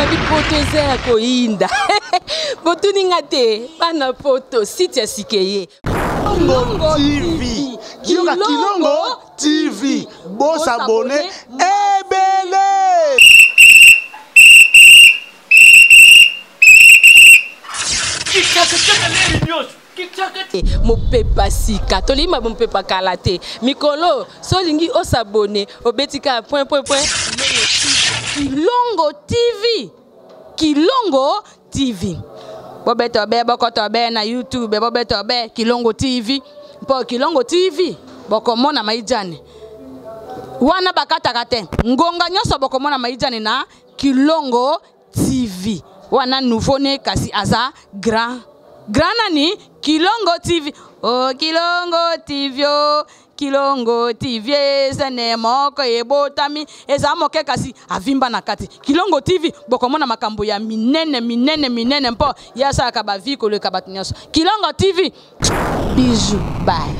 babi poto eza koinda. Botuninga te, bana poto site sikeye. Kilongo TV. Kilongo TV. Bon s'abonner. Ebele. Mopepa sika tolima mopepa kalate mikolo solingi osabone obetika point Kilongo TV. Kilongo TV. Bobeto be bokoto be na YouTube bobeto be Kilongo TV. Po Kilongo TV bokomona maijane. Wana bakataka te. Ngonga nyoso bokomona maijane na Kilongo TV. Wana nouveau ne kasi aza grand nani Kilongo TV. Oh Kilongo TV oh. Kilongo TV sene moko ebotami eza moke kasi avimba na kati. Kilongo TV bokomona makambo ya minene mpo yasa ka ba vie ko le kabatinyaso. Kilongo TV. Bisous bye.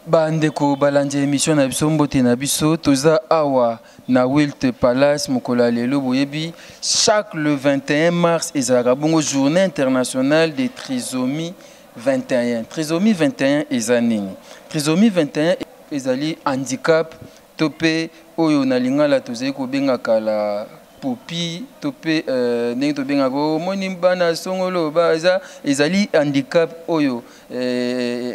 Bandeko balanje émission na biso mbote na biso toza awa na Wilt Palace mokola lelo boyebi chaque le 21 mars ezalaka bongo journée internationale des trisomies 21. Trisomie 21 ezanini. Trisomie 21 ezali handicap topé oyo na lingala tozali ko bengaka la popi topé ndenge to bengaka moni bana songolo baza ezali handicap oyo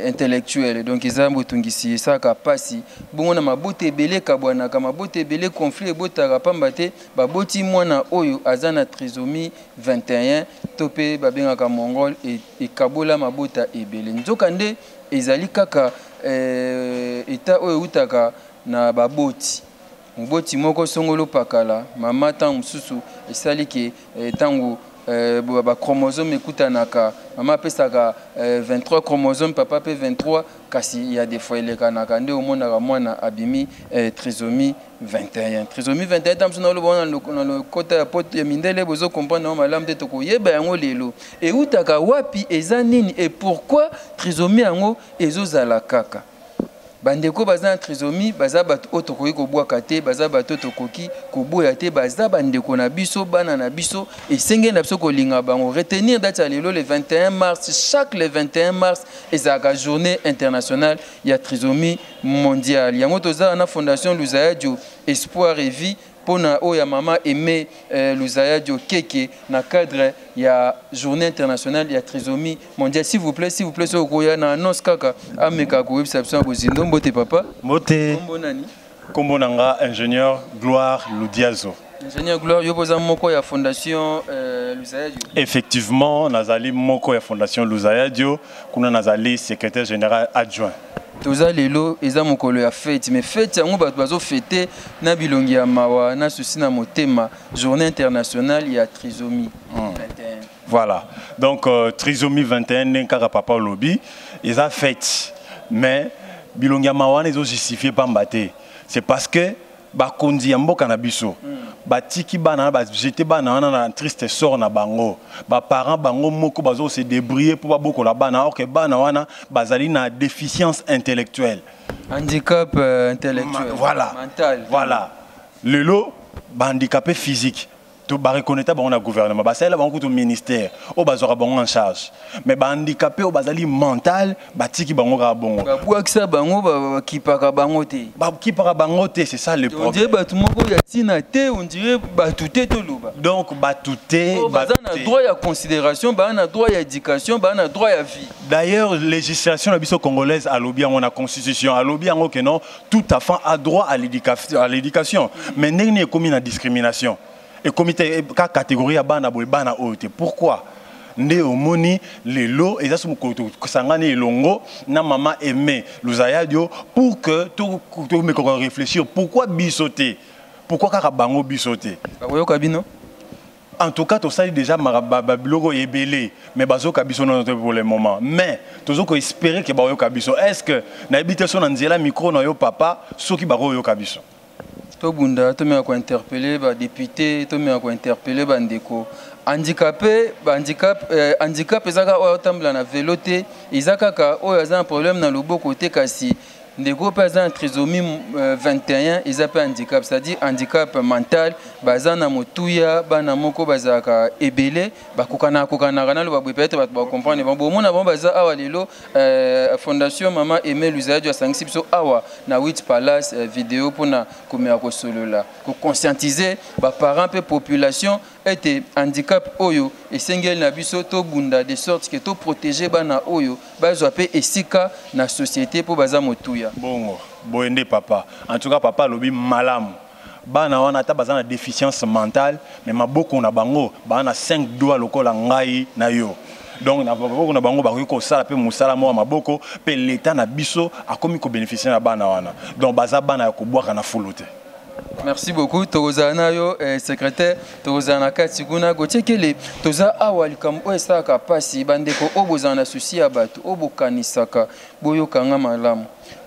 intellectuel donc eza motungisi saka pasi bongo na mabote ebele kabwana ka mabote ebele conflit ebotaka pamba te baboti mwana oyo aza na trisomie 21 topé babengaka mongol e kabola mabota ebele nzoka nde ezali kaka eta oyo utaka na baboti Mboti moko songolo pakala mama tangu mususu esali ke tangu ba chromosome ekutanaka mama pesaka 23 chromosomes papa pe 23 kasi ya des fois elekanaka nde omonaka mwana abimi trisomie 21. Trisomie 21 tamsu na lobona na le kota ya pote ya mindele bozo comprendre na malamu te toko yeba yango lelo e utaka wapi eza nini et pourquoi trisomie yango ezozala kaka. Bandeko baza na trisomie baza bato otokoki kobwaka te baza bato tokoki koboya te baza bandeko na biso bana na biso esenge na biso kolinga bango retenir date ya lelo le 21 mars chaque le 21 mars ezalaka journée internationale ya trisomie mondiale yango toza na fondation Luzaya Dio Espoir et Vie pona oya mama aimé Luzaya Dio Keke na cadre ya journée internationale ya trisomie mondiale s'il vous plaît so koya na annonce kaka ameka ko website so bozindo mbote papa mbote kombo nanga ingénieur Gloire Ludiazo. Ingénieur Gloire yo poza moko ya fondation Luzaya Dio. Effectivement nazali moko ya fondation Luzaya Dio kuna nazali secrétaire général adjoint. Toza lelo eza mokolo ya fête mais fête yango bato bazo fêter na bilongi ya mawa na susi na motema journée internationale ya trisomie 21. Voilà donc trisomie 21 n'enkaka papa lobby eza fête mais bilongi ya mawa ezo justifier pamba te c'est parce que bakondi ya mboka na biso batiki bana ba jeter bana na triste sort na bango ba parents bango moko bazo se débrouiller pour babokola bana or que bana wana bazali na déficience intellectuelle handicap intellectuel mental voilà lelo ba handicapé physique to ba reconnaître ba on a gouvernement ba sala ba ko to ministère o bazora bango en charge mais ba handicapé o bazali mental batiki bango ka bongo ba bwakisa bango ba kipaka bango te c'est ça le problème on dirait batu moko ya tina te on dirait batu te to loba donc batu te ba na droit ya considération ba na droit ya éducation ba na droit ya vie d'ailleurs législation la biso congolaise a lobby on a constitution a lobby en que non tout enfant a droit à l'éducation mais n'est commis na discrimination et comité ka catégorie ya bana boy bana ote pourquoi nde omoni lelo eza sumu ko sangani elongo na mama aimé Luzaya Dio pour que tout me ko réfléchir pourquoi bisoter pourquoi kaka bango bisoter bayoka bino en tout cas to sali déjà babiloko ebele mais bazoka biso non pour le moment mais tozoko espérer que bayoka biso est-ce que na habité son nzela micro na yo papa soki bayoka biso Tobunda, to me ko interpeller ba député, to me ko interpeller ba ndeko. Handicapé, handicap ezaka o tambla na vélo te, ezaka ka o yaza un problème na loboko te kasi ndeko mpe aza na trisomie 21 eza mpe handicap, c'est-à-dire handicap mental. Baza na motuya bana moko bazalaka ebele bakokanaka naloba boye peut-être bato bacomprendre bango bomona bango baza awa lelo. Fondation Mama Aimé Luzadio asangisi biso awa na 8 Palace vidéo mpona komeka kosolola koconscientiser baparents mpe population ete handicap oyo esengeli na biso tobunda de sorte que toprotege bana oyo bazwa mpe esika na société mpo baza motuya. Bongo boyende papa, en tout cas papa lobi malamu bana wana ata baza na déficience mentale mais maboko na bango bana 5 doigts lokola ngai na yo. Donc na bango na bango bakoki kosala pe musala mo maboko pe l'état na biso akomi ko bénéficier na bana wana. Donc baza bana ya kobwaka na fuluté. Merci beaucoup. Tozana yo secrétaire Tozana Katiguna Gotiekele Toza awa likambo esaka pasi bandeko obozana souci ya bato obokanisaka boyokanga malamu.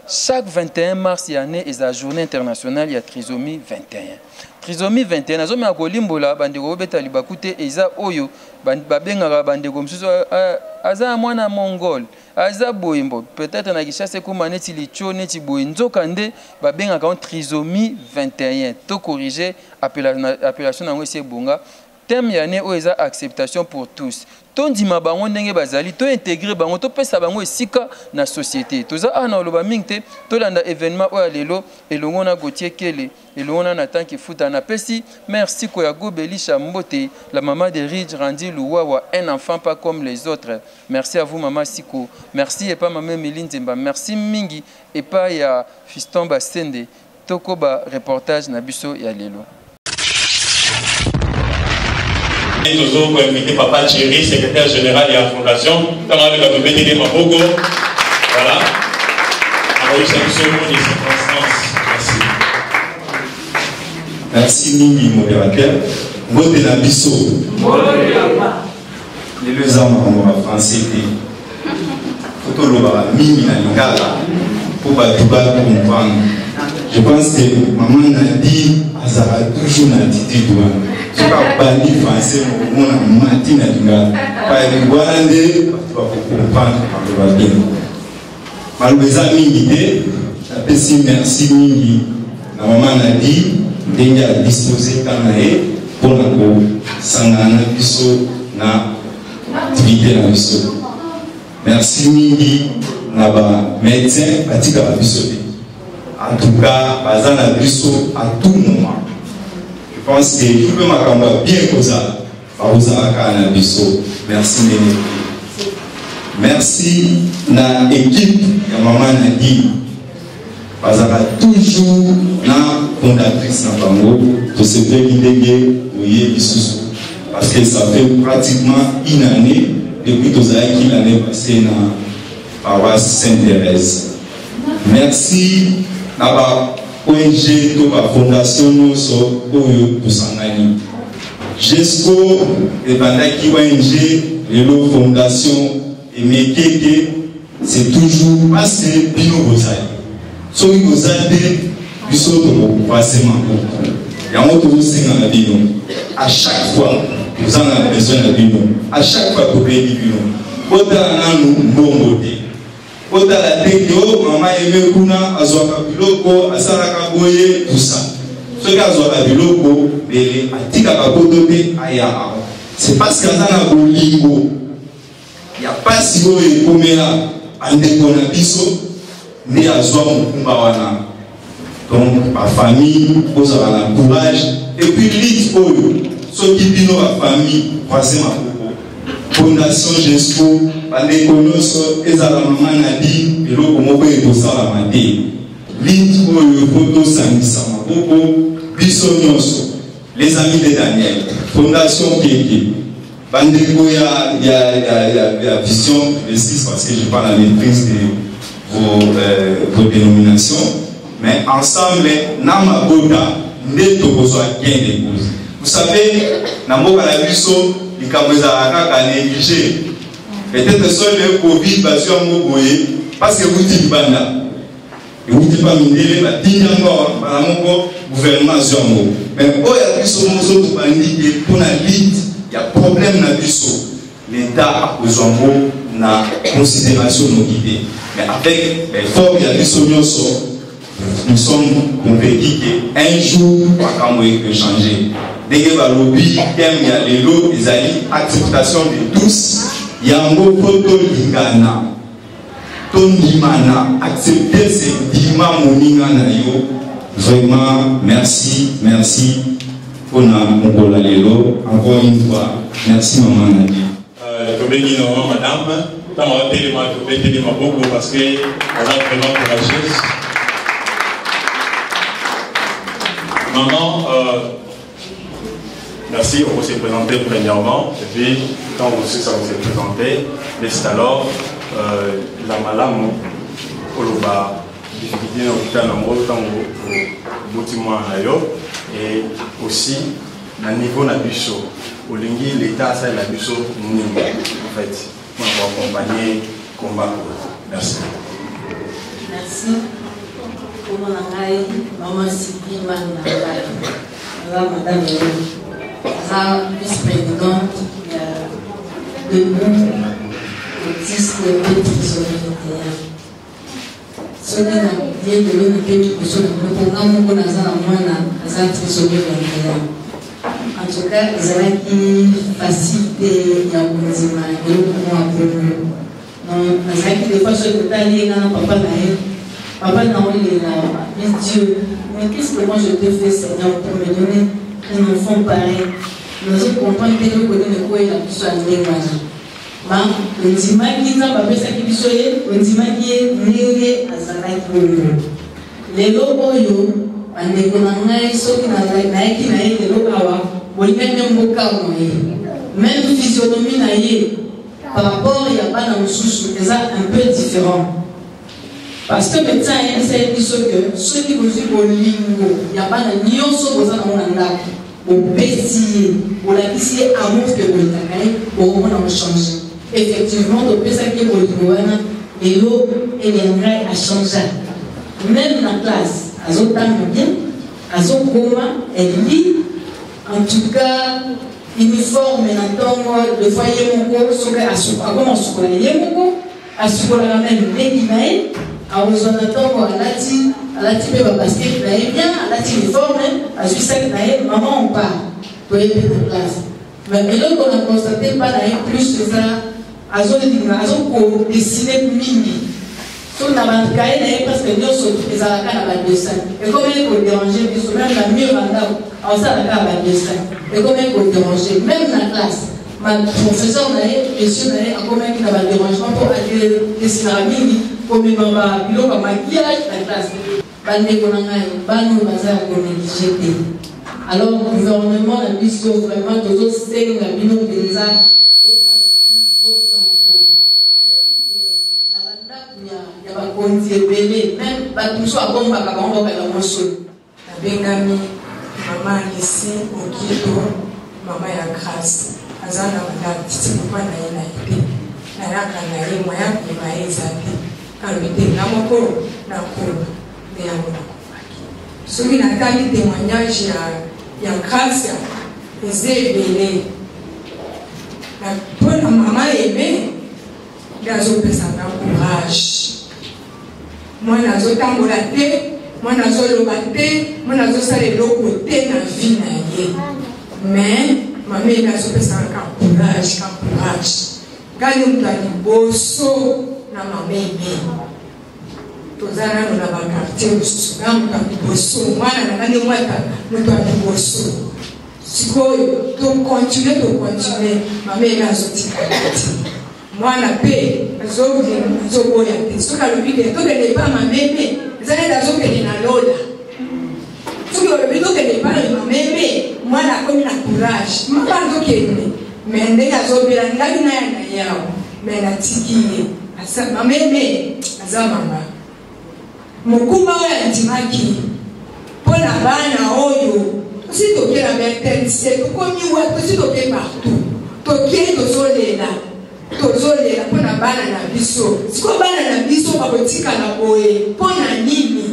Chaque 21 mars l'année est la journée internationale ya trisomie 21. Trisomie 21 azome akolimbola bandeko beta libakute eza oyo babengaka bandeko msusu aza mwana mongol aza boyembo peut-être na kishase kuma neti licho neti boyenzoka nde babengaka on trisomie 21 to corriger appellation nango esi ebonga. Thème yane o eza acceptation pour tous. Tondima bango ndenge bazali to intégrer bango to pesa bango esika na société. Toza ana loba mingte to landa événement o lelo elongo na Gotiekele elongo na Nathan Kifuta na pesi. Merci ko ya Gobelisha Mbote, la maman de Ridge Randi Louwawa, un enfant pas comme les autres. Merci à vous maman Siko. Merci et pas maman Melinzemba. Merci mingi et pas ya Fiston Basende. Toko ba reportage na biso ya lelo. Nous avons invité Papa Thierry, secrétaire général de la Fondation. Voilà. Merci Mingi, modérateur. Vote la bisso. Les deux hommes en français. Photo Loba, Mingi na Lingala. Pour Batouba comprendre. Je pense que maman n'a dit, Azara toujours n'a dit tu vas bandi français, on a mati na Lingala. Par les Guarandais, tu vas comprendre par le bien. Malbeza Mingi, merci Mingi. La maman n'a dit, il a disposé pour la sangana biso na activité na biso. Merci Mingi na ba médecin atika ba biso. En tout cas, bazana biso à tout moment. Je pense que je peux m'accorder bien comme ça. Na biso. Merci Mingi. Merci na équipe ya maman na dit. Bazaka toujours na fondatrice na bango de ce pays parce que ça fait pratiquement une année depuis que l'année passée na paroisse Sainte-Thérèse. Merci à la ONG to la fondation Noso Oyo Tosangani. Jesco et Bandaki ONG et la fondation et Mekeke c'est toujours passé Bino Bozali. So vous avez du saut forcément. Il y a un autre signe à bino. À chaque fois, vous en avez besoin de bino. À chaque fois que vous avez bino. Autant nous bomboter. Autant la techno, maman aimé kuna, azoaka biloko, asaraka boye, tout ça. Ce qui azoaka biloko, mais atika kabotote aya. C'est parce qu'il y a un bolingo. Il n'y a pas si vous avez comme là, en déconnant biso. Mais à soi donc ma famille pose un courage et puis l'île ceux qui vivent dans la famille forcément fondation Jesco les connaissent et à la maman a dit et l'eau comme on peut être ça la matinée l'île photo sanguisama beaucoup bisognoso les amis de Daniel fondation Kéké bandeko ya vision de 6 parce que je parle à maîtrise de vos dénominations, mais ensemble, Nama Boda, Neto Bozoa gain des causes. Vous savez, Namoka la Bisso, les Kamezaraka a négligé. Peut-être seul le Covid va sur Moboye, parce que vous dites Banda. Et vous dites pas Mindele, la digne encore, Banamongo, gouvernement sur Mo. Mais oh, il y a Bisso Mozo de Bandi, et pour la liste, il y a problème na Bisso. L'État a besoin de na considération nos guider. Mais avec l'effort de la nous sommes convaincus qu'un jour, on va changer. Dès que le lobby, il y a les lots, les acceptation de tous, il y a un mot photo lingana. Tondimana, accepter ces dima moningana yo. Vraiment, merci, merci. Pour Mongola Lelo, encore une fois, merci maman Nadi. Madame, beaucoup parce que elle est vraiment courageuse. Maman, merci, on s'est présenté premièrement, et puis quand aussi ça vous est présenté, mais c'est alors la malame, Oloba, difficulté dans l'hôpital, et aussi le niveau de l'abusson. Au Lingui, l'État a l'abusson en fait, pour accompagner le combat. Merci. Merci. Pour mon aïe, maman Sylvie Manabay, madame la vice-présidente de l'autisme et trisomie. Ce qui est bien de le programme qu'on a en tout cas, ils ont facilité la consommation des fois, je peux aller dans papa n'a Dieu, mais qu'est-ce que moi je te fais, Seigneur, pour me donner un enfant pareil? Nous avons compris que nous connaissons quoi il a pu soigner. On dit qu'il n'a pas fait ça qui soyait, on dit qu'il est à Zanaï. Les lobos, on est comme un saut qui n'a pas été les lobos, on est même physionomie par rapport il y a pas dans le sous c'est un peu différent. Parce que médecin essaie de dire que ceux qui vous suivent au lingo, il n'y a pas de nion sur vos amours au pétiller, au laisser amour que vous avez, pour vous changer. Effectivement, le pétiller qui est au lingo, et l'eau et les engrais a changé. Même dans la classe, elles ont bien, elles ont comment, elles lisent, en tout cas, uniforme, le foyer mon corps, ce que à comment se coller mon corps, à ce qu'on a même l'équivaille. À vous en attendre à la type de basket, bien, à la type uniforme, à juste ça que maman on part pour aller de place. Mais là, on a constaté pas d'ailleurs plus que ça, à zone pour dessiner mini. Sur la bande parce que nous sommes les alacas à la dessin. Et comment il faut déranger, puis même la mieux vendable, en ça à la dessin. Et comment il faut déranger, même la classe. Ma professeur monsieur a comment il a dérangement pour aller dessiner la mini. Comme il m'a dit, maquillage la classe. Alors, le gouvernement a mis sur vraiment tous les signes de l'union des arts. Même tout ça, bon, Bengami, maman ici, au Kito, maman ya grâce. Azana madame, titi papa na ye na ite. Na raka na ye moya kuma ye zate. Kalite na moko na kolo de ya mona kubaki. Soki na tali témoignage ya grâce ya ezebele. Na pona maman aimé, gazo pesa na courage. Moi nazo tambola te. Moi, je suis côté na vie na ye. Mais, ma mère n'a pas courage. Gagné un bosso na ma mère. Tozana na ba quartier susugamu ka bosso. Moi, na gagné moi ta bosso. Sikoyo, to continuer. Ma mère n'a pas moi, na paix, je boya. Ce que le but to de pas ma mère. Zane da zoke ni na lola. Suki obido ke ne pala ma meme, mwana komi na courage. Mpa zoke ni. Mende ya zobira ndani na yana yao. Mena tikiye. Asa ma meme azamanga. Mukumba oya ntimaki. Pona bana oyo. Si toke la mentalité, to komi wa to si toke partout. Toke to zolela. Tozolela pona bana na biso. Siko bana na biso bakotika na boye. Pona nini?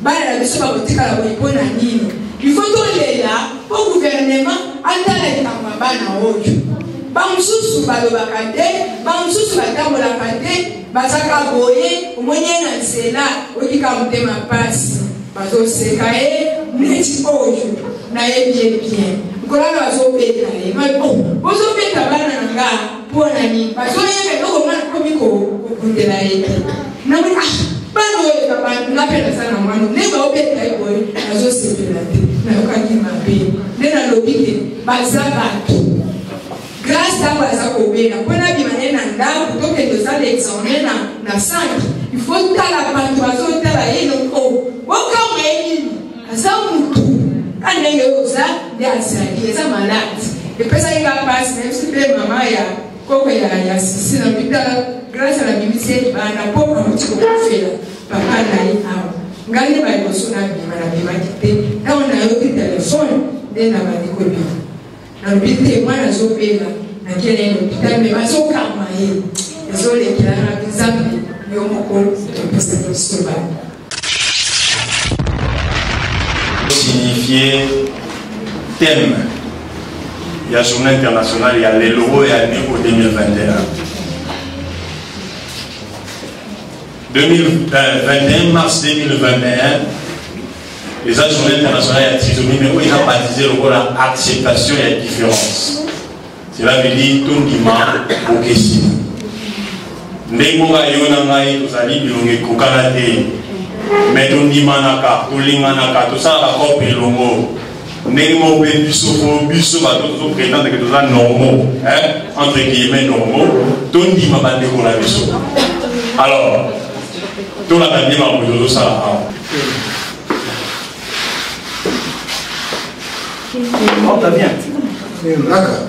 Bana na biso bakotika na boye pona nini? Il faut tolela pour gouvernement atala kama bana oyo. bamususu balobaka te bamususu batambolaka te bazaka boye omoni na nzela okika motema mpasi bazoseka ye neti oyo nayebi ye bien nkolana bazobeta ye bozobeta bana na nga mpona nini bazoyeba eloko nga nakomi kokundela ye te namoni bana oyo nga mpe naza na mwana nde baobeta ye boye nazosepela te nayokaki mabe nde nalobi te baza bato grâce ntango aza kobela mpona bima ye na ndako tokende osala examen na centre il faut tala bato bazotala ye noko bokamwa ye nini aza mutu ka ndenge oza nde azali eza malade epesaki nga mpasi nayebisi mpe mama ya koko ya sisi na bitala grâce à la bimisi bana mpo bamuti kokofela papa na ye awa ngai nde baliboso nabimaki te ntango nayoki telefone nde na bandeko bima nalobi te mwana azobela nakele ye lopitali me bazokama ye ezolekelaka nzambe yo moko topesa biso bana signifier thème de la journée internationale, il y a l'Eloro et Anégo 2021. 21 mars 2021, les journées internationales de la trisomie, mais où il a baptisé le rôle d'acceptation et de différence. Cela veut dire tout le monde au question. Ndemo ga yona ngai tozali bilonge kokala te mais tondimanaka tolinganaka tosala bakope elongo ndenge moko mpe biso bato tozoprétendre ke toza normaux entre guillemets normaux tondima bandeko na biso alors tolaka bie makambo tozosala awa Oh, t'as bien. D'accord.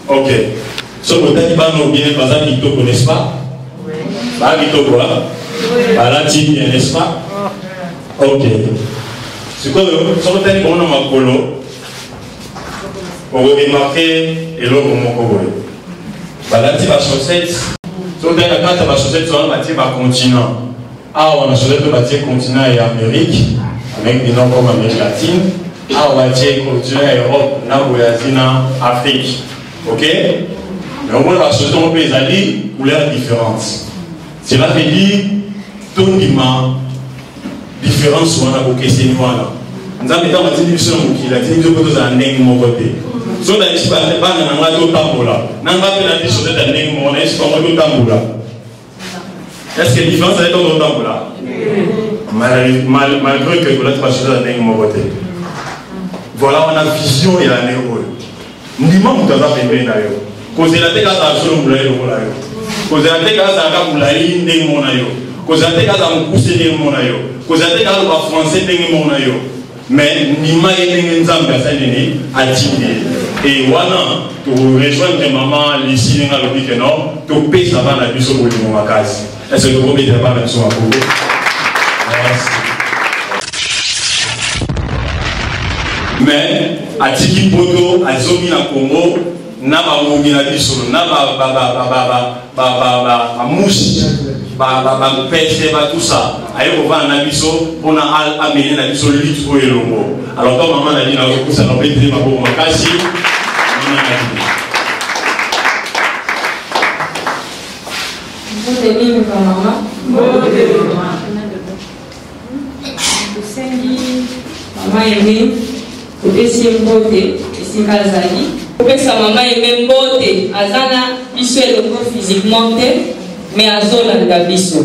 Ok. Ce que tu as dit, bien, par exemple, n'est-ce pas? Bah, quoi? Bah, là, tu bien, n'est-ce pas? Ok. C'est quoi, ce que tu as dit, on a ma colo. On va remarquer, et l'autre, on va bah, là, tu vas chaussette. Ce que tu as dit, quand tu vas chaussette, on va bâtir un continent. Ah, on a chaussette, on va bâtir continent et Amérique, avec des noms comme Amérique latine. Ah, on va bâtir continent et Europe, Nagoyazina, Afrique. Ok? Mais au moins, la chose dont on peut aller, couleurs différentes. Cela veut dire, tout le monde, différence, on a beaucoup de questions. Nous avons dit que nous sommes qui la dit que nous avons un mon côté. Si on a dit que nous avons un tambola, nous avons dit que nous avons un tambola. Est-ce que la différence est dans le tambola? Malgré que nous avons un mon côté. Voilà, on a vision et la néo. Ndima mutaza pembeni na yo kozela te kaza solo mulai lokola yo kozela te kaza ka mulai ndenge mona yo kozela te kaza mukuse ndenge mona yo kozela te kaza ba français ndenge mona yo mais ndima ndenge nzambe asalini atinde et wana to rejoindre maman ici nga lobi que non to pesa bana biso bolimo makasi est-ce que vous mettez pas dans son akoko merci. Mais à Tiki Poto, à Zomi na Congo, na ba momi na biso, na ba mouche, ba peste, ba tout ça. Ayo ko va na biso, on a amené na biso lutte pour elongo. Alors comme maman a dit na ko ça na bete ma ko makasi. Bonne maman. Maman aimée. Opesi mbote esika azali opesa mama eme mbote azana biso elongo physiquement te mais azolanda biso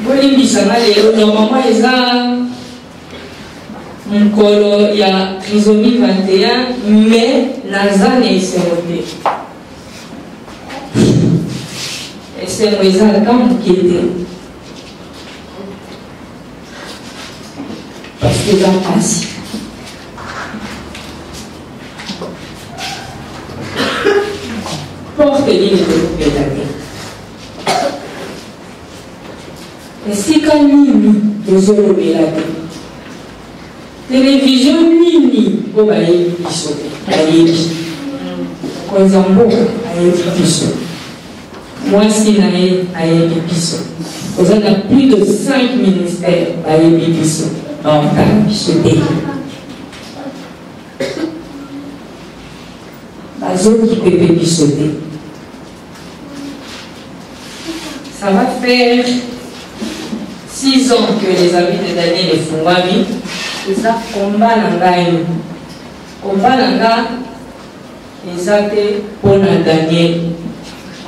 bolimbisanga lelo normalement eza mokolo ya trisomie 21 mais naza na esengo te esengo ezalaka moke te parce que eza mpasi porte nini tokopela te esika nini tozolobela te televizio nini mpo bayebi biso te bayebi konza mboka ayebi biso moi si nae ayebi biso on a plus de 5 ministères ayebi biso donc biso te bazoki pepe biso te. Ça va faire 6 ans que les amis de Daniel et Fungwami, ils ont combat dans Gaï. Combat dans Gaï, ils ont été pour Daniel.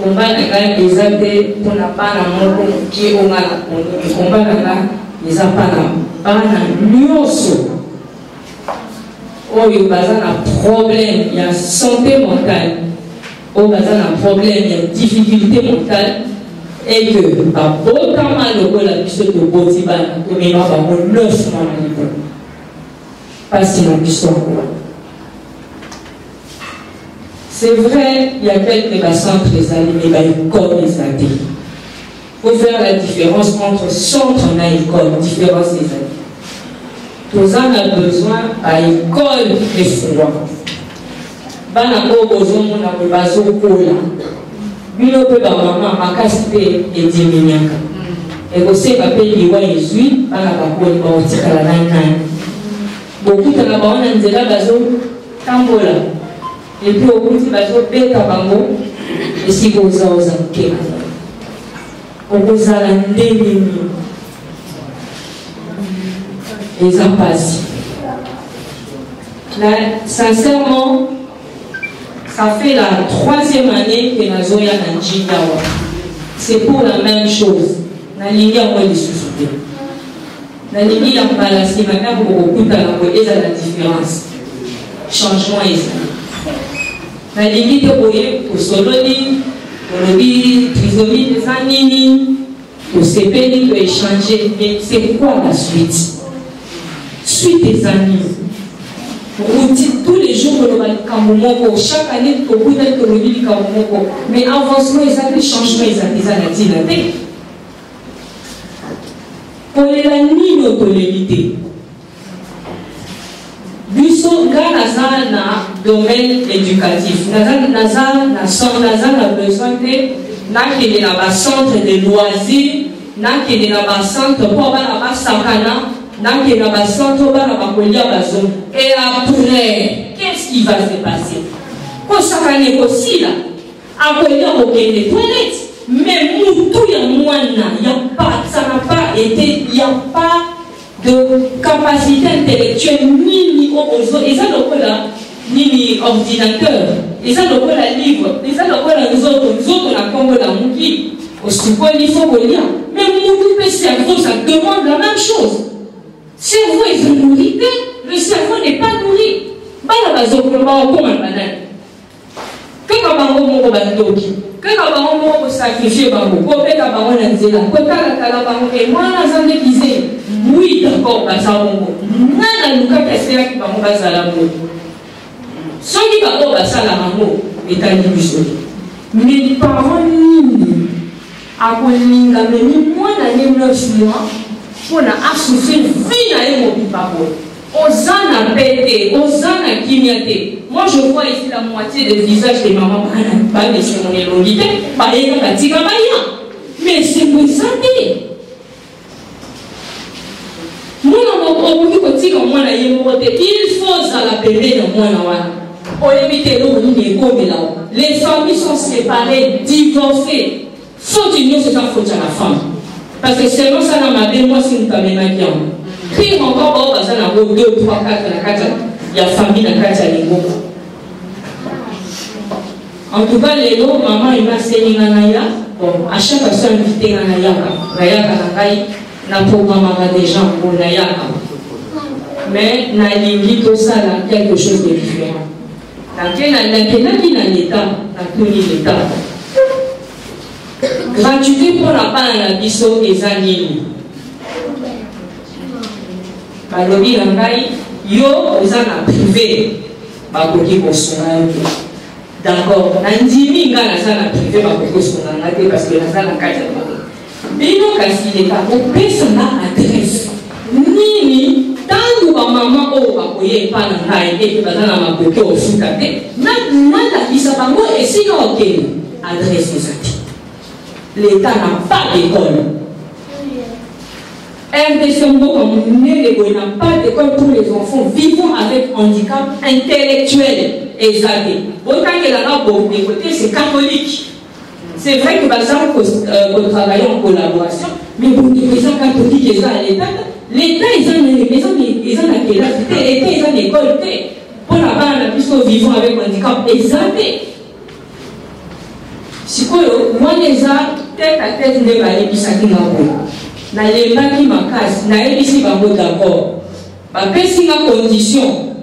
Combat dans Gaï, ils ont été pour la panne à mon qui est au mal. Combat dans Gaï, ils ont pas de nyoso. Oh, il y a un problème, il y a santé mentale. Oh, il y a un problème, il y a difficulté mentale. Et que, autant le la puissance de Botiban, comme il va avoir 9 mois à l'école. Pas si la puissance. C'est vrai, il y a quelques centres les amis, mais il y a les amis. Il faut faire la différence entre centre et école, différence des amis. Tous en a besoin à l'école des froids. Bana ko besoin de bazo kola. Bino pe ba mama makasi pe ediminyaka. Et aussi pe liwa ezui bana ba ko ba otikala nani. Beaucoup de la bana nzela bazo tambola. Et puis au bout bazo beta bango et si vous osa ke. Okozala ndeni. Les impasses. Là, sincèrement, ça fait la 3e année que Nazoya Nanjigawa. C'est pour la même chose. Nalinga moi les sous-soutés. Nalinga Mbalasi Maka beaucoup à la différence. Changement est ça. Nalinga Toboye pour Soloni, pour le trisomie des anini, pour CPD, pour échanger. Mais c'est quoi la suite? Suite des amis. On dit tous les jours que nous avons chaque année, au bout d'un que nous avons mais avancement, ils ont des changements, ils ont des années. Pour les années, notre tolérité. Busso, Naza na domaine éducatif. Naza a besoin de centre de loisirs, na centre pour avoir sakana. Et après, qu'est-ce qui va se passer? Quand ça va négocier là, après il y a des toilettes, mais il n'y a pas de capacité intellectuelle ni ni ordinateur, ils ont le livre, ils ont nous autres la Congo la Mouki, au Soukoua, il faut le lire. Mais mon cerveau, ça demande la même chose. Le cerveau est nourri, le cerveau n'est pas nourri. Que sacrifier oui, d'accord, mais les parents on a souffert Osana pété, Osana kimiate. Moi je vois ici la moitié des visages des mamans, mais c'est pour ça. Il faut s'appeler les familles sont séparées, divorcées. Faut union, c'est un faute à la femme. Parce que seulement ça n'a pas moi si nous t'amènons bien. Pire encore, on va 2, 3, 4, il y a famille dans 4 animaux. En tout cas, les lots, maman, il m'a enseigné bon, à chaque personne invitée à Nayaka, n'a programme des gens pour Nayaka. Mais Nalingi, tout ça, là, quelque chose de différent. Dans l'État, dans tout l'État. Gratuité pour la part la biso et zanini. Balobi langai, yo, aux ana privé, bakoki kosonga. D'accord, nandimi nga nazana privé, bakoki kosonga parce que nazana kata. Bino kasi leka, opesa na adresse. Nini, tangu ba maman o bakoye pa na ngai, et bazana makoki ofuta te, na kisa bango esika okeni, adresse ezati. l'État n'a pas d'école. RDC n'a pas d'école pour les enfants vivant avec handicap intellectuel exalté. Autant que la c'est catholique. C'est vrai que par exemple, nous travaillons en collaboration, mais pour les présents catholiques, ils ont à l'État, l'État, ils ont une école. Pour la base, puisque vivons avec handicap exalté. Si moi, les arts, tête à tête, ne va pas qui na lembaki makasi nayebisi bango d'accord bapesi nga condition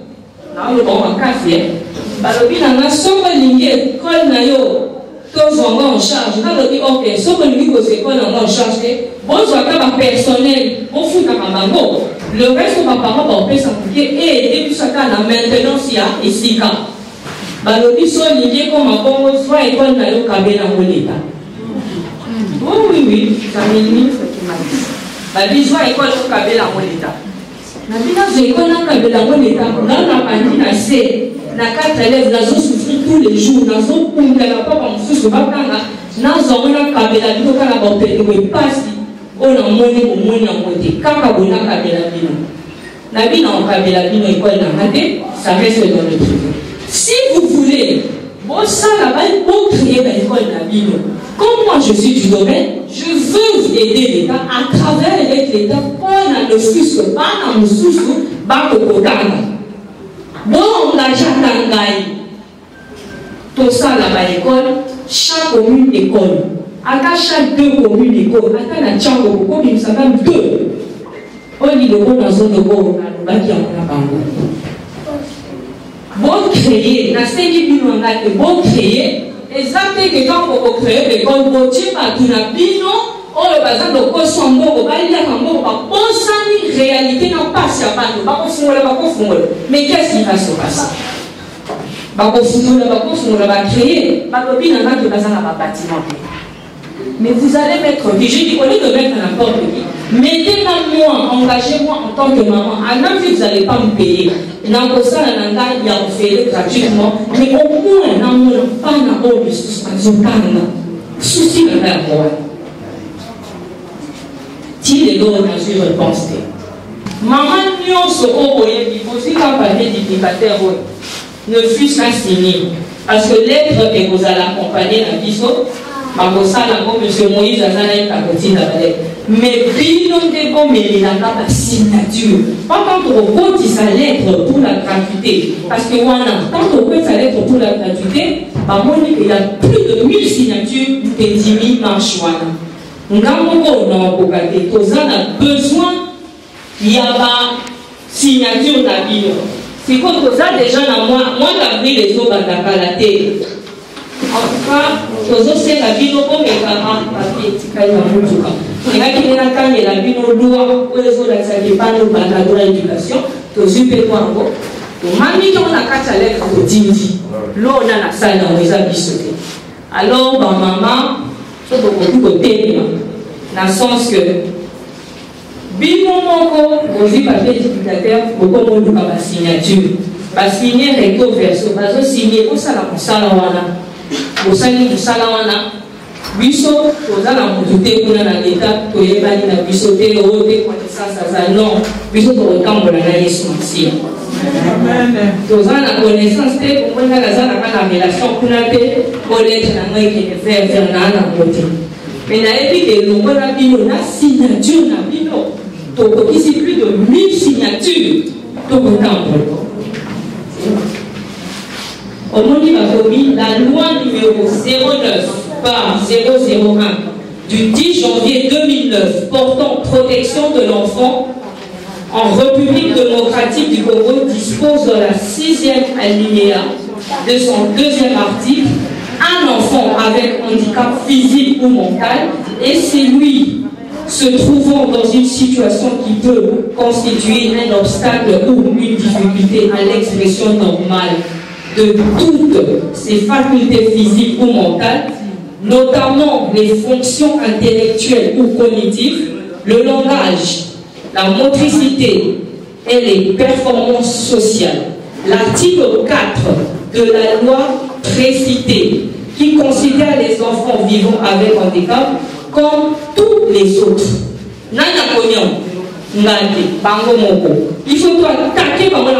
naoloba makasi balobi nanga soki olingi ekole na yo tozwanga en charge nalobi ok soki olingi kozwa ekole nanga en charge te bozwaka bapersonnel bofutaka bango le reste baparent baopesa moke ede biso ata na maintenance ya esika balobi so olingi ekoma bongo zwa ekole na yo kabelango leta oui ça ministre la vision école au Kabela Moneta. La vision école au Kabela Moneta, là on a pas dit na C, na 4 élèves, na souffrir tous les jours, na zone où on n'a pas comme souffrir, na zone on a Kabela, nous on a porté, nous passe, on a monné au moins na monté, kaka bona Kabela Bino. La vie na Kabela Bino école na maté, ça reste dans le privé. Si vous voulez, bon ça là-bas, pour créer l'école na Bino. Comme moi je suis du domaine, je veux aider l'État à travers l'État pour le fisc, pas dans le sous, pas au Kotanga. Bon, on a Jatangaï. Tout ça là-bas, l'école, chaque commune école. À chaque 2 communes école, à la Tchango, comme il s'appelle 2. On dit le bon dans zone de Goro, on a qui en a bango. Bon créer, la CDB, on a bon créer. Exactement que quand on crée l'école, on tient à tout la bino, on le bazar de Kosombo, on va lire un mot, on va penser la réalité n'a pas si à bande, pas confondre. Mais qu'est-ce qui va se passer? Pas confondre, va créer, pas de bino, on va te bazar à bâtiment. Mais vous allez mettre, je dis, au lieu de mettre n'importe qui, mettez-moi, engagez-moi en tant que maman. À n'importe vous n'allez pas me payer. Dans le ça, il y a fait gratuitement. Mais au moins, dans mon pas dans le suspension, souci de faire quoi? Si les deux mesures réponse. Maman, nous sommes au il faut aussi qu'un papier d'indicataire ne fût qu'un signé. Parce que l'être que vous allez accompagner dans le biseau, monsieur Moïse a mais bino ndeko melelanga ba signature pas quand on compte sa lettre pour la gratuité parce que quand on compte sa lettre pour la gratuité il y a plus de 1000 signatures de 10 000 marches ngamoko na kokate tozana besoin il y a ba signature na bino c'est comme ça déjà na moi d'avril les autres bandakalaté. En tout cas, nous aussi la vie nous comme les parents papier tika ya mutuka. On a qui na kanye la vie nous loi pour les autres qui pas nous bandado l'éducation, to zupe toi ngo. To mami to na kata lettre ko dindi. Lo na na salle dans les abisoté. Alors ba maman, to ko ko télé na sens que bino moko ozi papier d'éducateur ko ko mo ka signature. Ba signer recto verso, ba zo signer pour ça la consala wana. Bosani musala wana biso tozala mutute kuna na leta toyebani na biso te ote connaissance za non biso totambola na Yesu Masiya tozala connaissance te kumwenda kazana kana relation kuna te koleta na ngai ke vers na côté mais na epi ke longo na bino na signature na bino to ici plus de 1000 signatures to kotambola. Au monde la loi numéro 09 par 001 du 10 janvier 2009 portant protection de l'enfant en République démocratique du Congo dispose dans la 6e alinéa de son 2e article un enfant avec handicap physique ou mental et celui se trouvant dans une situation qui peut constituer un obstacle ou une difficulté à l'expression normale de toutes ses facultés physiques ou mentales, notamment les fonctions intellectuelles ou cognitives, le langage, la motricité et les performances sociales. L'article 4 de la loi précitée qui considère les enfants vivant avec handicap comme tous les autres. Nana Konyam, Nandi, Bango Moko. Il faut attaquer comme on a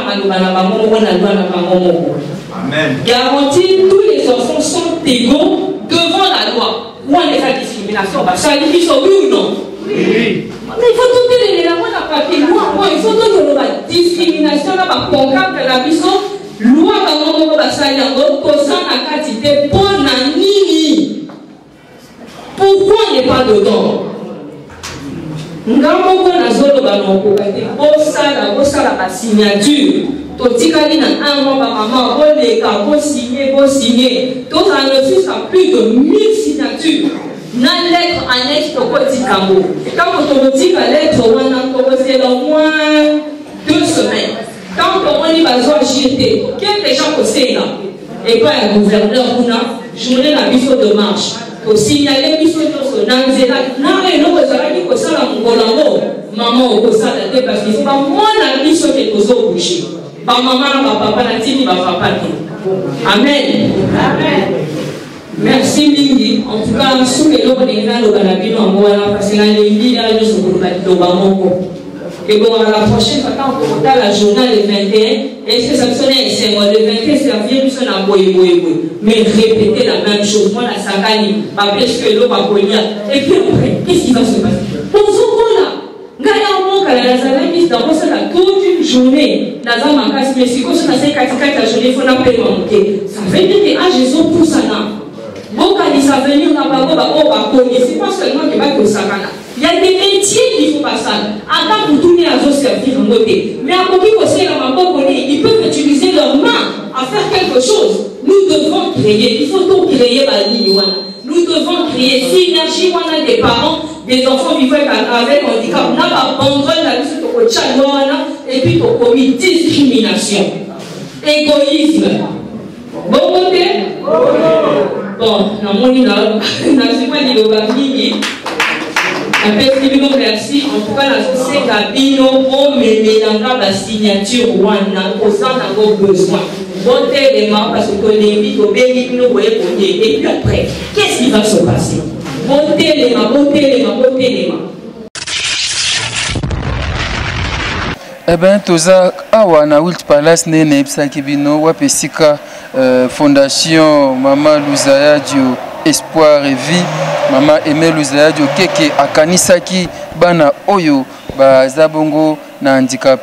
Amen. Garantir tous les enfants sont égaux devant la loi. Où on est la discrimination, ça dit qu'ils sont oui ou non? Oui. Mais il faut tout les éléments dans la papier. Il faut tout la discrimination dans la concorde de la mission. Loi comme on va s'allier en posant la quantité pour la nini. Pourquoi on n'est pas dedans? Nous avons la signature. Totikali na un mois par maman, on signer. Tous en refus à plus de 1000 signatures. Na lettre annexe au Kotikambo. Et quand on dit la lettre, on a commencé au moins 2 semaines. Quand on y va JT, quel gens possèdent là? Et pas un gouverneur, on a journée la mission de marche. Pour signaler mission de son anzela. Non, mais non, vous avez dit que ça, maman, au ça, parce qu'il faut pas moi la mission qui est aux boucher. Maman, papa, la tini, papa. Amen. Amen. Merci Mingi. En tout cas, sous les lois des gens, parce que la Lingi, là, nous sommes et bon, à la prochaine fois, quand on regarde la journée le 21, est-ce que ça me sonne c'est moi le 21, c'est la vie, nous sommes à boye. Mais répéter la même chose, moi, la Sakani, après ce que l'eau va collier. Et puis après, qu'est-ce qui va se passer? Pour ce moment-là, dans toute une journée, mais si vous avez 4 journées, il faut l'appeler monter. Ça veut dire que Jésus pour ça. Bon, quand il s'est venu, on a pas c'est pas seulement qu'il va que ça. Il y a des métiers qui font pas ça. Attends pour tourner à servir en côté. Mais à côté aussi, ils peuvent utiliser leurs mains à faire quelque chose. Nous devons créer. Il faut tout créer la ligne. Nous devons créer synergie. On a des parents, des enfants vivant avec handicap. On n'a pas abandonné la liste de Tchadouana et puis pour commis discrimination, égoïsme. Bon côté? Bon, merci. En tout cas, la société Gabino, on met la signature ou on a besoin. Montez les mains parce que les et puis après, qu'est-ce qui va se passer? Montez les mains. Eh bien, toza awa na Wilt Palace nene ebisaki bino wapesika fondation Mama Luzaya Dio Espoir et Vie. Mama Aimé Luzaya Dio keke akanisaki bana oyo baza bongo na handicap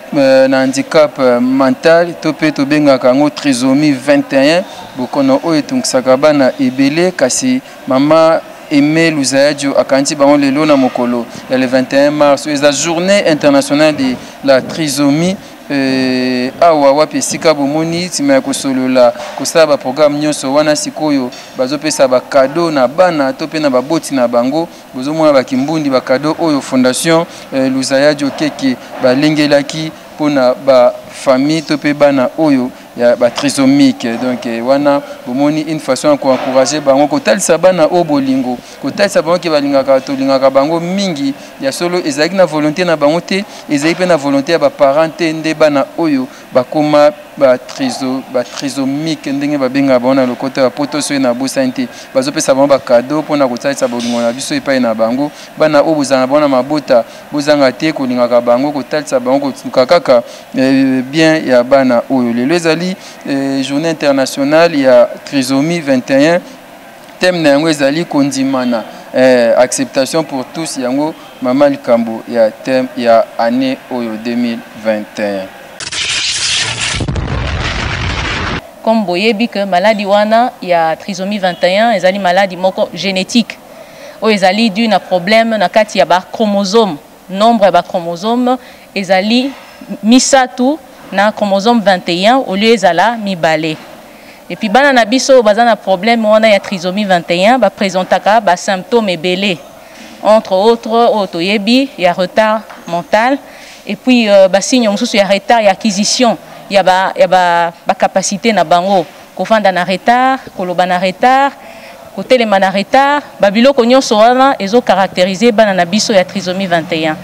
mental tope tobengaka yango trisomie 21 bokono oyo etungisaka bana ebele kasi Mama Aimé Luzaya Dio akanti bango lelo na mokolo ya le 21 mars eza journée internationale de la trisomie awa wapi esika bomoni nsima ya kosolola kosala baprogramme nyonso wana sikoyo bazopesa bakado na bana to mpe na baboti na bango bozomona bakimbundi bakado oyo fondation Luzaya Dio keke balengelaki mpona bafamille to mpe bana oyo ya batrisomique. Donc wana bomoni une façon à encourager bango kotalisa bana o bolingo kotalisa bango ke balingaka tolingaka bango mingi ya solo ezalaki na volonté na bango te ezalaki pe na volonté ya baparent te nde bana oyo bakoma batrisomique ndenge babenga bango na lokota ya poto soki na bosani te bazopesa bango bakado mpona kotalisa bolingo na biso epai na bango bana oyo bozala bango na mabota bozanga te kolingaka bango kotalisa bango kotuka kaka bien ya bana oyo lelo ezali journée internationale ya trisomie 21 thème na yango ezali kondimana acceptation pour tous yango Mama Likambo ya thème ya année oyo 2021. Comme boyebi que maladie wana ya trisomie 21 ezali maladie moko génétique o ezali dû na problème na kati ya ba chromosome nombre ya ba chromosome ezali misatu na chromosome 21 au lieu ezala mibale. Et puis bana na biso baza na problème wana ya trisomie 21 ba présentaka ba symptômes ebele entre autres otoyebi ya retard mental et puis ba signe mosusu ya retard ya acquisition ya ba capacité na bango kofanda na retard koloba na retard kotelema na retard ba biloko nyonso wana ezo caractériser bana na biso ya trisomie 21.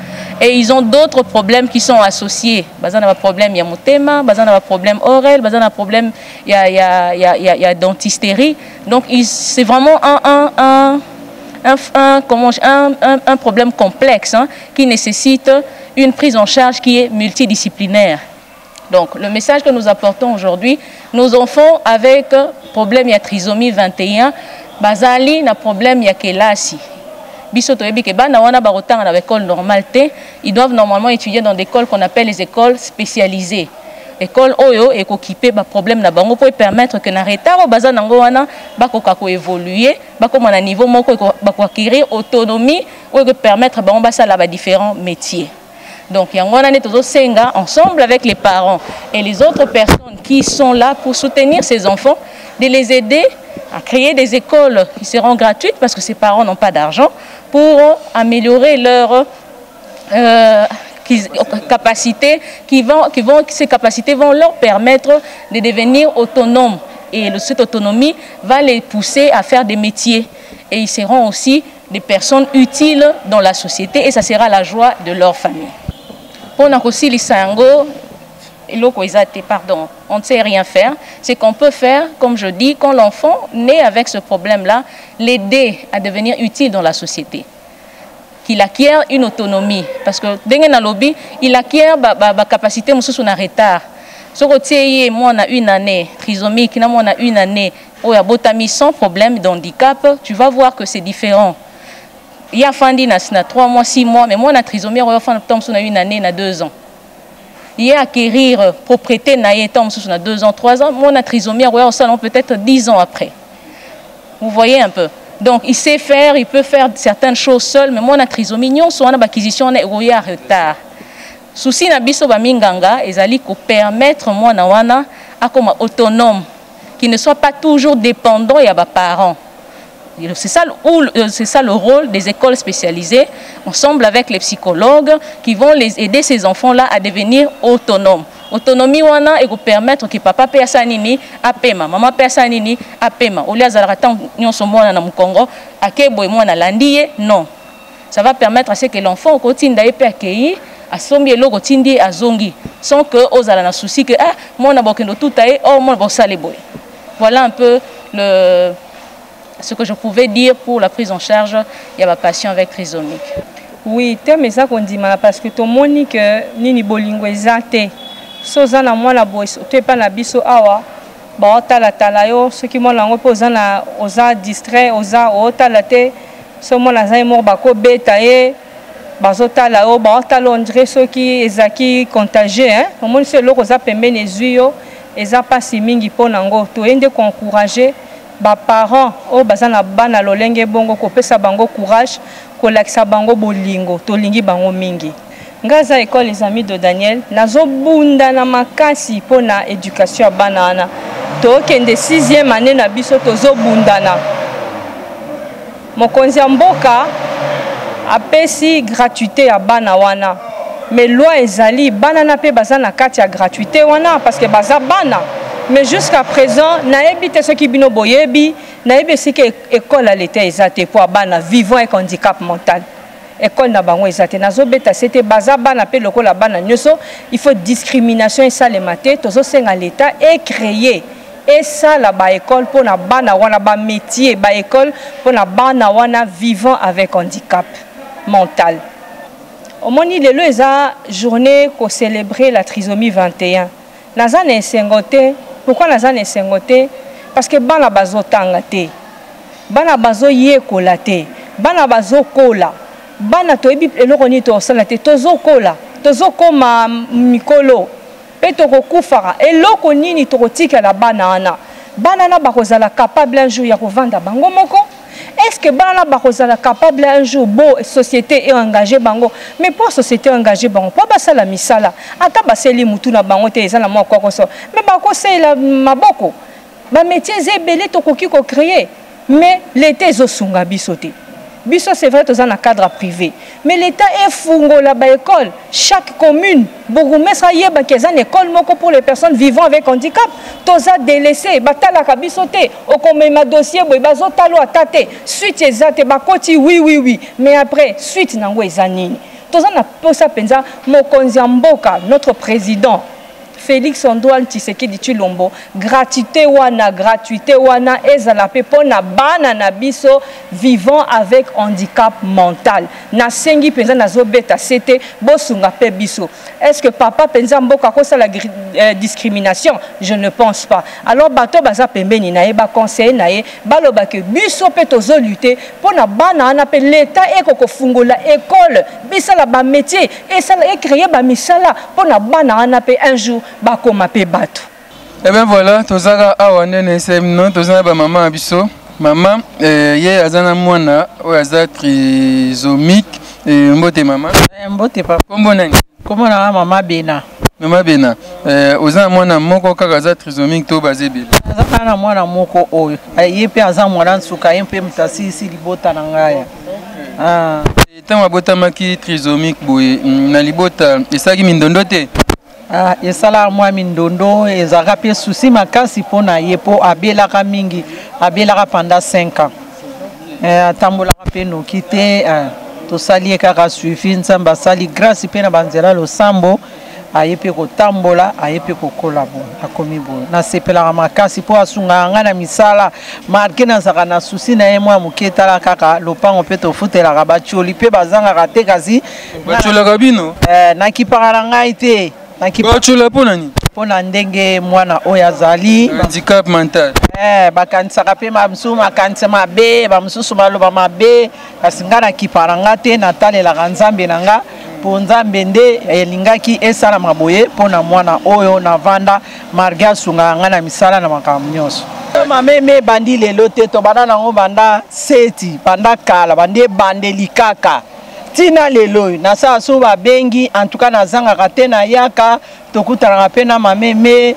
Et ils ont d'autres problèmes qui sont associés. Bazan a un problème, il y a motema, bazan a un problème orel, bazan a un problème, il y a dentisterie. Donc c'est vraiment un problème complexe hein, qui nécessite une prise en charge qui est multidisciplinaire. Donc le message que nous apportons aujourd'hui, nos enfants avec problème, il y a trisomie 21, bazali na problème, il y a kelasi. Ils doivent normalement étudier dans des écoles qu'on appelle les écoles spécialisées. École Oyo et équipées par problème na bango pour permettre que na retard baza nango wana bako évoluer bako na niveau moko bako acquérir autonomie ou permettre bango basa la différents métiers. Donc yango wana neto senga ensemble avec les parents et les autres personnes qui sont là pour soutenir ces enfants, de les aider à créer des écoles qui seront gratuites parce que ces parents n'ont pas d'argent pour améliorer leur capacités ces capacités vont leur permettre de devenir autonomes et cette autonomie va les pousser à faire des métiers et ils seront aussi des personnes utiles dans la société et ça sera la joie de leur famille. Pour Nakosi Lisango, pardon, on ne sait rien faire. C'est qu'on peut faire, comme je dis, quand l'enfant naît avec ce problème-là, l'aider à devenir utile dans la société. Qu'il acquiert une autonomie. Parce que dans le lobby, il acquiert la capacité de faire un retard. Si on a une année trisomique, on a une année où il y a sans problème d'handicap, tu vas voir que c'est différent. Il y a 3 mois, 6 mois, mais moi, on a trisomie, on a une année, on a 2 ans. Il y a acquérir propriété, on a 2 ans, 3 ans, moi, on a trisomie, on peut-être 10 ans après. Vous voyez un peu. Donc, il sait faire, il peut faire certaines choses seul, mais moi, on a trisomie, on a acquisition, on a retard. Souci na biso ba minganga, ezali ko permettre moi na wana à comme autonome, qui ne soit pas toujours dépendant et à ba parents. C'est ça le rôle des écoles spécialisées, ensemble avec les psychologues qui vont les aider ces enfants-là à devenir autonomes. Autonomie wana et vous permettre que papa paie sa nini à paiement, maman paie sa nini à paiement. Au lieu d'arrêter nyonso mwana na Mukongo, akebo et mwana landiye, non. Ça va permettre à ce que l'enfant continue d'aller accueillir à sombi logo tindi à zongi sans que aux ala na souci que ah moi na bokendo tout aé oh moi bossa les boy. Voilà un peu ce que je pouvais dire pour la prise en charge il y a ma patient avec trisomique. Oui, mais ça qu'on dit parce que tout le monde que nini bolingo exacté. Soza na moi la boy, tu pas na biso awa. Ba tala yo ce qui moi lango posa na oza distrait oza otalate. So moi na zai mo bako betaye. Bazotala o bazotala on dirait ceux qui ezaki contagieux hein au moins c'est loko za pembeni ezuyo eza pasi mingi pona ngo to ende encourager ba parents o bazana bana lolenge bongo ko pesa bango courage ko lakisa bango bolingo to lingi bango mingi ngaza école les amis de Daniel nazo bunda na makasi pona éducation ya bana ana to kende 6e année na biso tozo bundana mokonzi ya mboka apesi gratuité à bana wana mais loi ezali bana na pe bazana kati ya gratuité wana parce que baza bana mais jusqu'à présent nayebi te soki bino boyebi nayebi sike école à l'état ezate pour bana vivant avec handicap mental école na bango ezate nazo beta c'était baza bana pe lokola bana nyoso il faut discrimination et ça les maté tozo senga l'état et créer et ça la ba école pour na bana wana ba métier ba école pour na bana wana vivant avec handicap mental. Au moni de la journée qu'on célébrait la trisomie 21. Nazan est sengoté. Pourquoi Nazan est sengoté? Parce que bana bazo tangate, bana bazo ye kolate, bana bazo kola, bana toebi elokoni to salate tozo kola, tozo koma mikolo, peto kokufara eloko nini to kotika la bana ana. Bana na bakozala capable un jour ya kovanda bango moko. Est-ce que bana bakozala capable un jour beau société et engagé bango mais pour société engagée bango pas basa la misala ata baseli mutu na bango te ezala mo kokoso mais bakosela maboko ba métier zebele to koki ko créer mais l'état ezosunga biso te biso c'est vrai toza na cadre privé mais l'état est fungola ba école chaque commune bourgmestre yeba ke za école moko pour les personnes vivant avec handicap toza délaissé batala ka biso te okomema dossier boy bazotalo atate suite ezate bakoti oui mais après suite nango ezanini toza na posa penza mokonzi ya mboka notre président Félix Antoine Tshisekedi Tshilombo gratuité wana ezala pe pona bana na biso vivant avec handicap mental na sengi penza nazo beta c'était bosunga pe biso. Est-ce que papa penza mboka ko la discrimination? Je ne pense pas. Alors bato baza pembeni na ye ba conseil na ye baloba ke biso pe tozo lutter pona bana ana pe l'état ekoko fungola école bisala ba métier et ça et créer ba misala pona bana ana pe un jour bakoma pe bato. Eh bien voilà, tozaka awa nene semno tozana ba maman abiso. Maman ye azana mwana o aza trisomique mbote maman. Mbote papa. Kombo nani? Kombo na mama Bena. Mama Bena. Ozana mwana moko kaka aza trisomique to bazebele. Azaka na mwana moko oyo. Ye pe aza mwana nsuka ye mpe mutasi isi libota na ngaya. Ah. Tama botamaki trisomique boye na libota esaki mindondo te. Ah, esala mwa mindondo ezaka pe souci makasi pona ye po abelaka mingi abelaka pendant 5 ans. Atambolaka pe noki te tosali kaka suivi nzamba sali grâce pe na banzela losambo aye pe kotambola aye pe kokola bo akomi bo na sepelaka makasi po asunga nga na misala marke na zaka na souci na ye mwa moketala kaka lopango pe tofutelaka bacholi pe bazangaka te kasi bacholaka bino na kipaka na ngai te. Bachola pona ni? Pona ndenge mwana oyo azali handicap mental. Bakanisaka pe bamsusu makanisa mabe bamsusu baloba mabe kasi nga na kipara nga te natalelaka nzambe na nga po nzambe nde elingaki esala maboye pona mwana oyo na vanda marge asunga nga na misala na makambo nyonso. Mameme bandi lelo te to bana nango banda seti banda kala bande bandeli kaka tina lelo na sa so ba bengi en tout cas na zanga kate na yaka tokutana pe na mameme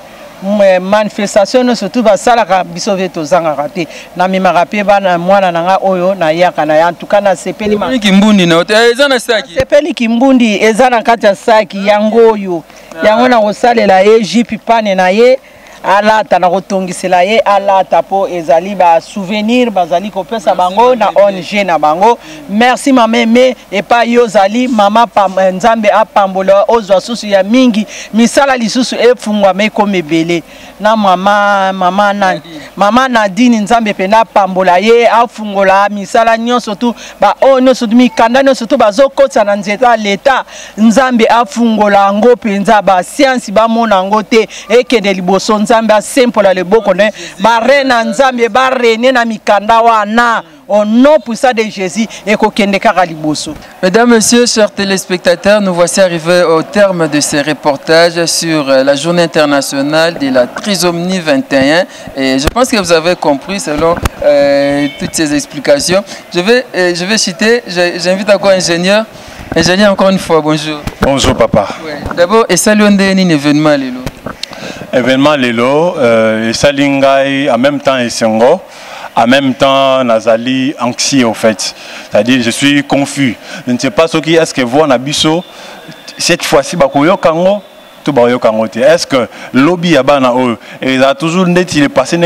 manifestation surtout ba sala ka bisove to zanga kate na mimaka pe bana mwana nanga oyo na yaka na en tout cas na sepeli ma kimbundi na ezana saki sepeli kimbundi ezana kati ya saki yango oyo yango na kosalela ye jipi pane na ye alata na kotongisela ye alata po ezali ba souvenir bazali kopesa bango na ONG na bango. Merci mameme epa yo zali mama nzambe apambola ozwa susu ya mingi misala lisusu efungwa meko mebele na mama Nadine nzambe pena pambola ye afungola misala nyonso tu ba nyonso tu mikanda nyonso tu bazokotsa na nzeta leta nzambe afungola ngo penza ba science ba mona ngo te ekende liboso nzambe asempola leboko ne ba rena nzambe ba rene na mikanda wana au nom puissant de Jésus et kokende kaka liboso. Mesdames, Messieurs, chers téléspectateurs, nous voici arrivés au terme de ces reportages sur la journée internationale de la trisomie 21 et je pense que vous avez compris selon toutes ces explications. Je vais citer, j'invite encore ingénieur. Ingénieur, encore une fois, bonjour. Bonjour papa. Ouais. D'abord, et salut un événement Lelo. Événement Lelo, et salingai en même temps et sengo. En même temps, Nazali anxieux au fait. C'est-à-dire, je suis confus. Je ne sais pas ce qui est-ce que vous en abisso. Cette fois-ci, Bakoyo Kango, tout Bakoyo Kango. Est-ce que lobby Abana O, il a toujours net il est passé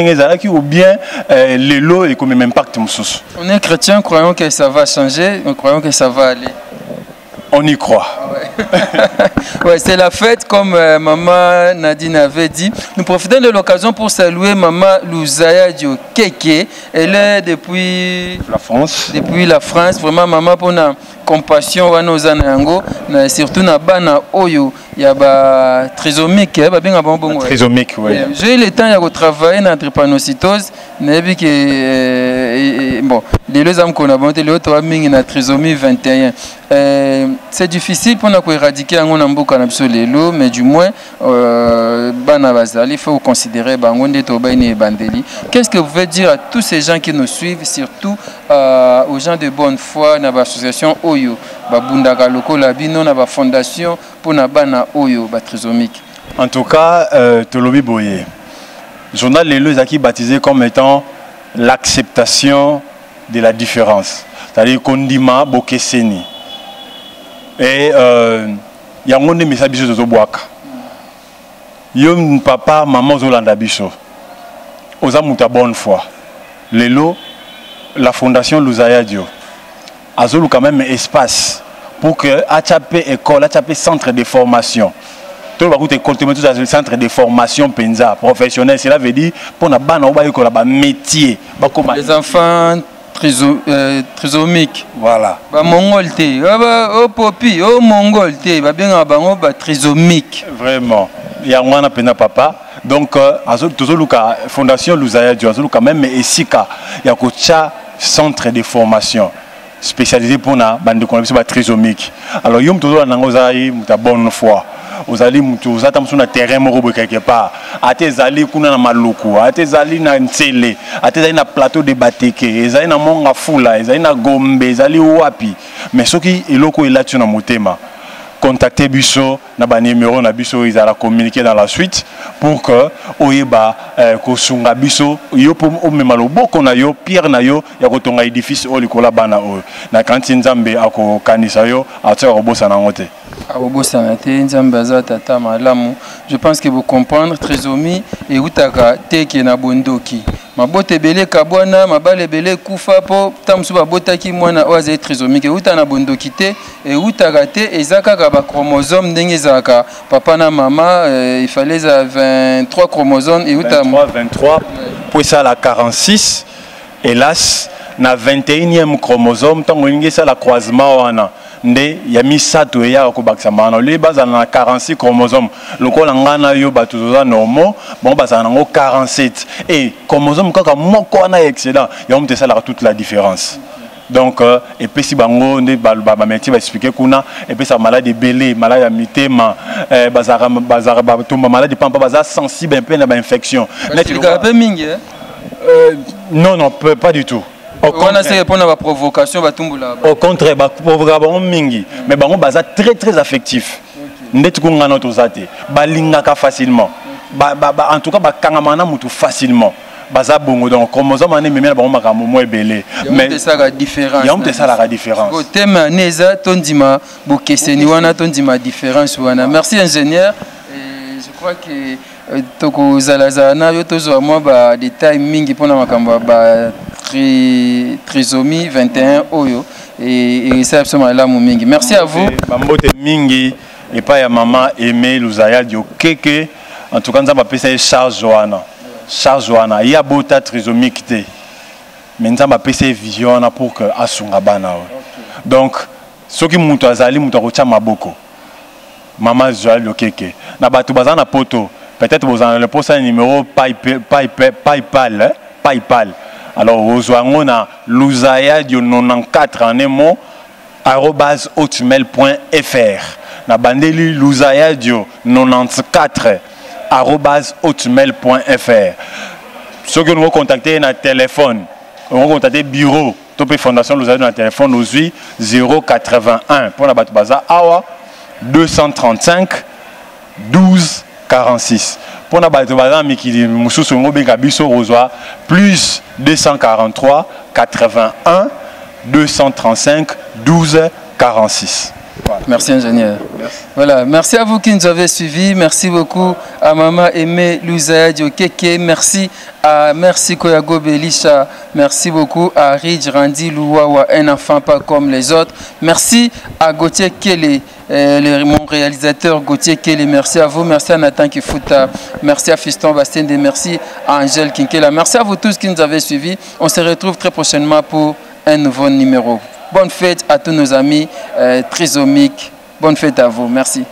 ou bien les lots et comme impact Moussous. On est chrétien, croyons que ça va changer, nous croyons que ça va aller. On y croit. Ouais, c'est la fête comme maman Nadine avait dit. Nous profitons de l'occasion pour saluer maman Louzaya Dio Keke. Elle est depuis la France. Depuis la France, vraiment maman pour la compassion à nos anango, surtout na bana oyo il y a ba trisomique, ba bien bon. Trisomique, oui. J'ai eu le temps de travailler dans la drépanocytose, mais que bon, les deux hommes qu'on a monté les autres ont na trisomie 21. C'est difficile pour nous éradiquer un mboka absolument, mais du moins bana bazali il faut considérer bangonde tobaine bandeli. Qu'est-ce que vous pouvez dire à tous ces gens qui nous suivent, surtout aux gens de bonne foi na l'association Oyo, ba bundaka loko labino na ba fondation pour na bana Oyo ba trisomique. En tout cas, Tolobi Boye, journal Lelo Zaki baptisé comme étant l'acceptation de la différence, c'est-à-dire kondima bokeseni. Et il y a un monde qui m'a dit que papa, maman, Zolanda Bicho, aux amours de bonne foi. Lelo, la fondation Louzaya Dio, a quand même espace pour que ATAP école, ATAP centre de formation. Tout le monde centre de formation penza professionnel, cela veut dire pour na bana ba métier, les enfants trisomiques. Voilà. Ba mongol té, o popi, o mongol té, ba bien bango ba trisomique. Vraiment. Il y a un pena papa. Donc la fondation Luzaya Dio quand même esika il y a centre de formation spécialisé pour na bande de connaissance trisomique. Alors yom toujours na ngozai muta bonne foi. Ozali mutu ozata msuna terrain moko quelque part. Ate zali kuna na maluku, ate zali na ntsele, ate zali na plateau de bateke, ezali na monga fula, ezali na gombe, ezali wapi. Mais soki eloko elatu na motema. Contactez Bisso, na ba numéro na Bisso, ils allont communiquer dans la suite pour que oyeba kosunga Bisso, yo pour o memalo boko na yo, pierre na yo, ya kotonga édifice o likola bana o. Na kanti nzambe ako kanisa yo, atia robosa na ngote. Robosa na te nzambe za tata malamu. Je pense que vous comprendre trisomie et utaka teke na bondoki. Mabote belé kabwana, mabale belé kufa po tamsu babotaki mwana oaze trisomique uta na bondokité et utaka te ezaka ka ba chromosome ndenge zaka papa na mama il fallait 23 chromosomes et uta 23 pour ça la 46 hélas na 21e chromosome tango ningi ça la croisement wana nde ya misato ya ko bakisa mana le baza na 46 chromosomes lokola ngana yo batuza normal bon baza na 47 et chromosome kaka moko na excellent ya on te ça toute la différence. Donc et puis si bango nde ba métier va expliquer kuna et puis ça maladie belé maladie à mitema bazara tomba maladie pampa baza sensible un peu na ba infection non non pas du tout. Au contraire, au contraire, mais bango baza très affectif. Ndetukunga noto zate, balingaka facilement. En tout cas, bakangamana mutu facilement. Baza bongo donc chromosome ane memela bango makambo mo ebele. Mais ça la différence. Il y a la différence. Au thème neza tondima bokeseni wana tondima différence wana. Merci ingénieur. Et je crois que toko zalazana yo tozo moi ba détail mingi pona makambo ba trisomie 21 oyo et ça absolument là mon mingi. Merci à vous. Bambote mingi et pas ya maman Aimé Luzaya Dio keke en tout cas nzamba pesa charge wana. Charge wana ya bota trisomique te. Mais nzamba pesa vision na pour que asunga bana. Donc soki mutu azali mutu akocha maboko. Maman Joël keke. Na batu bazana poto. Peut-être vous en avez posé un numéro PayPal. Alors, vous avez Luzaya Dio 94 en un mot, @hotmail.fr. Na bandeli Luzaya Dio 94 @hotmail.fr. Ceux que nous contactez dans téléphone, nous contactez bureau, Topé Fondation Luzaya Dio dans téléphone, nous 081 pour la Batubaza Awa 235 12 46. Pour la Batubaza Mikili Moussous Ngobenga Bisso Rosoa plus 243 81 235 12 46. Voilà. Merci ingénieur. Merci. Voilà, merci à vous qui nous avez suivis. Merci beaucoup à Maman Aimé Luzaya Dio Keke. Merci à Merci Koyago Belisha. Merci beaucoup à Ridge Randy Louawa, un enfant pas comme les autres. Merci à Gauthier Kele, mon réalisateur Gauthier Kele. Merci à vous. Merci à Nathan Kifuta. Merci à Fiston Bastende. Merci à Angèle Kinkela. Merci à vous tous qui nous avez suivis. On se retrouve très prochainement pour un nouveau numéro. Bonne fête à tous nos amis trisomiques. Bonne fête à vous. Merci.